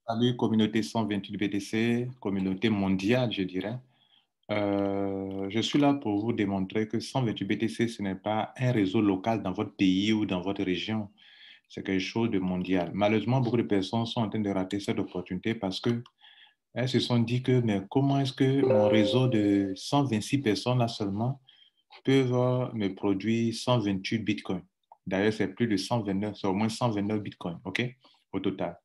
Salut, communauté 128 BTC, communauté mondiale, je dirais. Je suis là pour vous démontrer que 128 BTC, ce n'est pas un réseau local dans votre pays ou dans votre région. C'est quelque chose de mondial. Malheureusement, beaucoup de personnes sont en train de rater cette opportunité parce que elles se sont dit que, mais comment est-ce que mon réseau de 126 personnes là seulement peuvent me produire 128 bitcoins? D'ailleurs, c'est plus de 129, c'est au moins 129 bitcoins, OK, au total.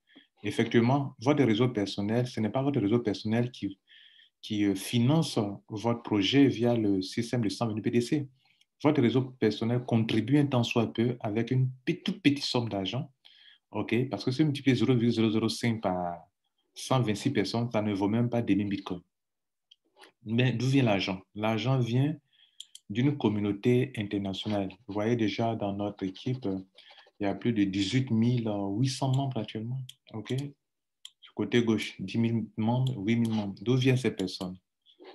Effectivement, votre réseau personnel, ce n'est pas votre réseau personnel qui finance votre projet via le système de 120 BTC. Votre réseau personnel contribue un tant soit peu avec une toute petite somme d'argent, OK? Parce que si vous multipliez 0,005 par 126 personnes, ça ne vaut même pas 2000 bitcoins. Mais d'où vient l'argent? L'argent vient d'une communauté internationale. Vous voyez déjà dans notre équipe, il y a plus de 18 800 membres actuellement. OK? Côté gauche, 10 000 membres, 8 000 membres. D'où viennent ces personnes?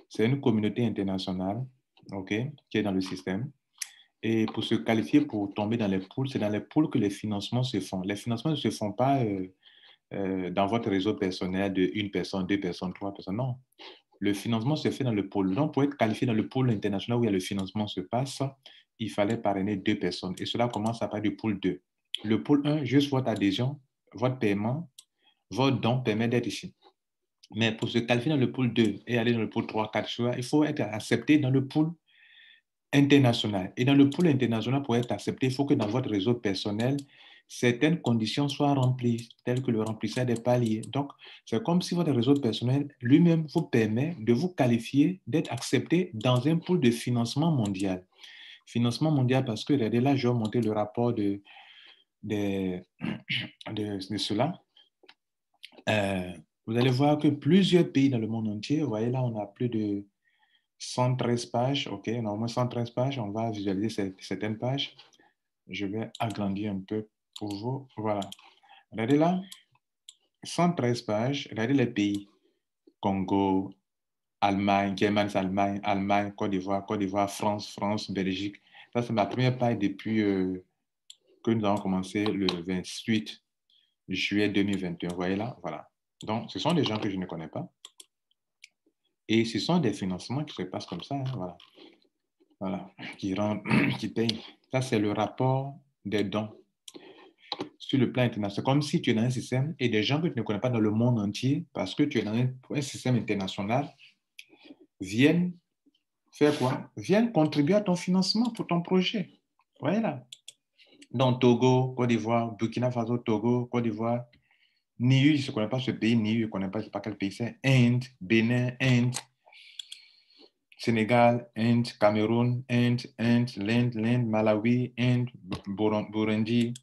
C'est une communauté internationale, OK, qui est dans le système. Et pour se qualifier pour tomber dans les pools, c'est dans les pools que les financements se font. Les financements ne se font pas dans votre réseau personnel de une personne, deux personnes, trois personnes. Non. Le financement se fait dans le pôle. Donc, pour être qualifié dans le pôle international où il y a le financement se passe, il fallait parrainer deux personnes. Et cela commence à partir du pôle 2. Le pôle 1, juste votre adhésion, votre paiement, votre don permet d'être ici. Mais pour se qualifier dans le pool 2 et aller dans le pool 3, 4 choix, il faut être accepté dans le pool international. Et dans le pool international, pour être accepté, il faut que dans votre réseau personnel, certaines conditions soient remplies, telles que le remplissage des paliers. Donc, c'est comme si votre réseau personnel lui-même vous permet de vous qualifier, d'être accepté dans un pool de financement mondial. Financement mondial parce que là, je vais monter le rapport de cela. Vous allez voir que plusieurs pays dans le monde entier, vous voyez là, on a plus de 113 pages, OK, on a au moins 113 pages, on va visualiser certaines pages. Je vais agrandir un peu pour vous. Voilà. Regardez là, 113 pages, regardez les pays. Congo, Allemagne, Allemagne, Côte d'Ivoire, France, Belgique. Ça, c'est ma première page depuis que nous avons commencé le 28 juillet 2021. Vous voyez là, voilà. Donc, ce sont des gens que je ne connais pas. Et ce sont des financements qui se passent comme ça, hein, voilà. Voilà, qui payent. Ça, c'est le rapport des dons sur le plan international. C'est comme si tu es dans un système et des gens que tu ne connais pas dans le monde entier, parce que tu es dans un système international, viennent faire quoi? Viennent contribuer à ton financement pour ton projet. Voilà. Donc, Togo, Côte d'Ivoire, Burkina Faso, Togo, Côte d'Ivoire, Niue, je ne connais pas ce pays, Niue, je ne connais pas quel pays c'est, Inde, Bénin, Inde, Sénégal, Inde, Cameroun, l'Inde, Malawi, Inde, Burundi,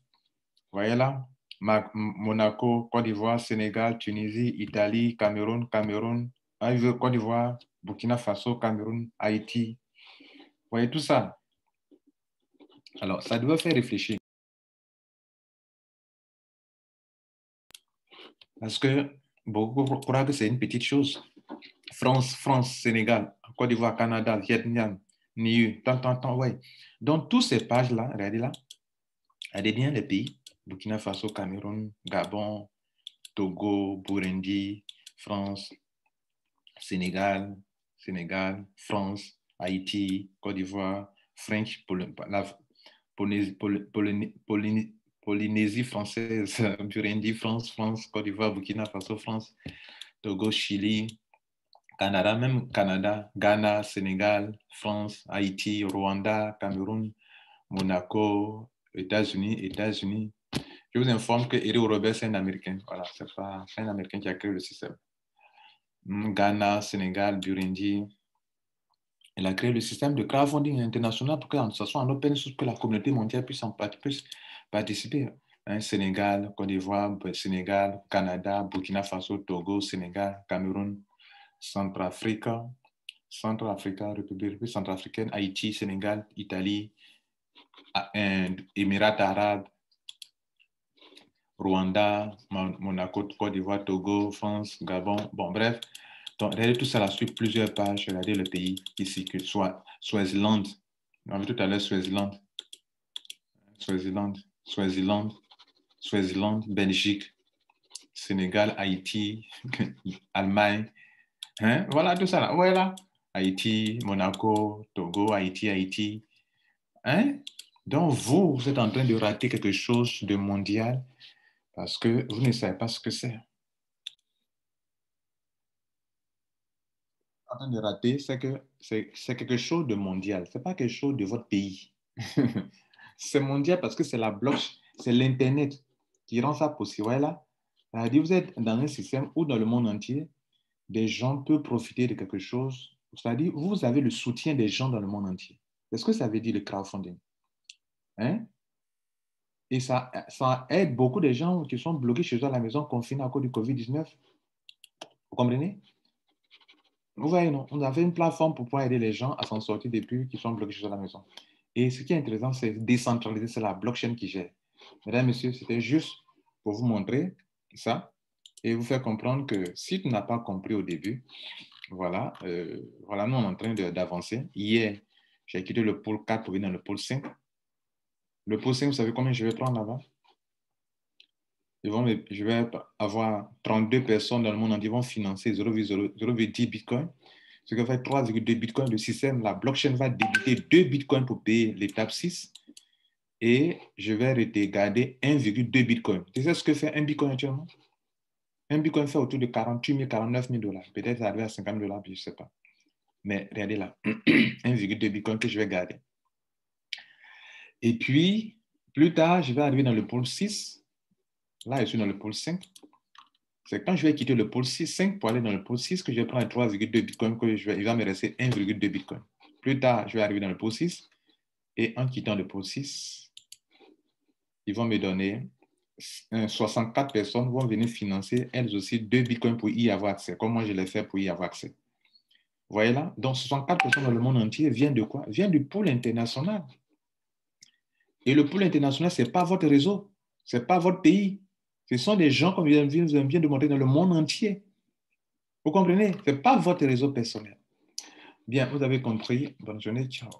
voyez là, Monaco, Côte d'Ivoire, Sénégal, Tunisie, Italie, Cameroun, Côte d'Ivoire, Burkina Faso, Cameroun, Haïti. Vous voyez tout ça. Alors, ça doit faire réfléchir. Parce que beaucoup croient que c'est une petite chose. France, Sénégal, Côte d'Ivoire, Canada, Vietnam, NIU, ouais. Donc, toutes ces pages-là, regardez bien les pays. Burkina Faso, Cameroun, Gabon, Togo, Burundi, France, Sénégal, France, Haïti, Côte d'Ivoire, French, Polynésie française, Burundi, France, Côte d'Ivoire, Burkina Faso, France, Togo, Chili, Canada, même Canada, Ghana, Sénégal, France, Haïti, Rwanda, Cameroun, Monaco, États-Unis. Je vous informe que Eric Robert, c'est un Américain. Voilà, c'est un Américain qui a créé le système. Ghana, Sénégal, Burundi. Il a créé le système de crowdfunding international pour que ça soit en open source, que la communauté mondiale puisse participer. Sénégal, Côte d'Ivoire, Sénégal, Canada, Burkina Faso, Togo, Sénégal, Cameroun, Centrafrique, République centrafricaine, Haïti, Sénégal, Italie, Émirats arabes, Rwanda, Monaco, Côte d'Ivoire, Togo, France, Gabon. Bon, bref. Donc, regardez tout ça là sur plusieurs pages. Regardez le pays qui circule. Soit Swaziland. On a vu tout à l'heure Swaziland. Belgique, Sénégal, Haïti, Allemagne. Hein? Voilà tout ça là. Voilà. Haïti, Monaco, Togo, Haïti. Hein? Donc, vous êtes en train de rater quelque chose de mondial parce que vous ne savez pas ce que c'est. En train de rater, c'est que c'est quelque chose de mondial. Ce n'est pas quelque chose de votre pays. C'est mondial parce que c'est la blockchain, c'est l'Internet qui rend ça possible. Voilà. C'est-à-dire, vous êtes dans un système où dans le monde entier, des gens peuvent profiter de quelque chose. C'est-à-dire, vous avez le soutien des gens dans le monde entier. C'est ce que ça veut dire le crowdfunding. Hein? Et ça aide beaucoup de gens qui sont bloqués chez eux à la maison, confinés à cause du Covid-19. Vous comprenez? Vous voyez, non? On a fait une plateforme pour pouvoir aider les gens à s'en sortir depuis qu'ils sont bloqués chez eux à la maison. Et ce qui est intéressant, c'est décentraliser, c'est la blockchain qui gère. Mesdames, Messieurs, c'était juste pour vous montrer ça et vous faire comprendre que si tu n'as pas compris au début, voilà, voilà, nous on est en train d'avancer. Hier, j'ai quitté le pôle 4 pour venir dans le pôle 5. Le pôle 5, vous savez combien je vais prendre là-bas? Je vais avoir 32 personnes dans le monde entier qui vont financer 0,10 Bitcoin. Ce qui fait 3,2 Bitcoin. Le système, la blockchain va débiter 2 Bitcoins pour payer l'étape 6. Et je vais garder 1,2 Bitcoin. Tu sais ce que fait un Bitcoin actuellement? Un Bitcoin fait autour de 48 000, 49 000 dollars. Peut-être ça arrive à 50 000 dollars, je ne sais pas. Mais regardez là, 1,2 Bitcoin que je vais garder. Et puis, plus tard, je vais arriver dans le pôle 6. Là, je suis dans le pôle 5. C'est quand je vais quitter le pôle 6, 5 pour aller dans le pôle 6 que je vais prendre 3,2 Bitcoin, il va me rester 1,2 Bitcoin. Plus tard, je vais arriver dans le pôle 6. Et en quittant le pôle 6, ils vont me donner 64 personnes vont venir financer, elles aussi, 2 Bitcoins pour y avoir accès, comme moi je l'ai fait pour y avoir accès. Vous voyez là? Donc, 64 personnes dans le monde entier viennent de quoi? Viennent du pôle international. Et le pôle international, ce n'est pas votre réseau, ce n'est pas votre pays. Ce sont des gens, comme je viens de montrer, dans le monde entier. Vous comprenez? Ce n'est pas votre réseau personnel. Bien, vous avez compris. Bonne journée. Ciao.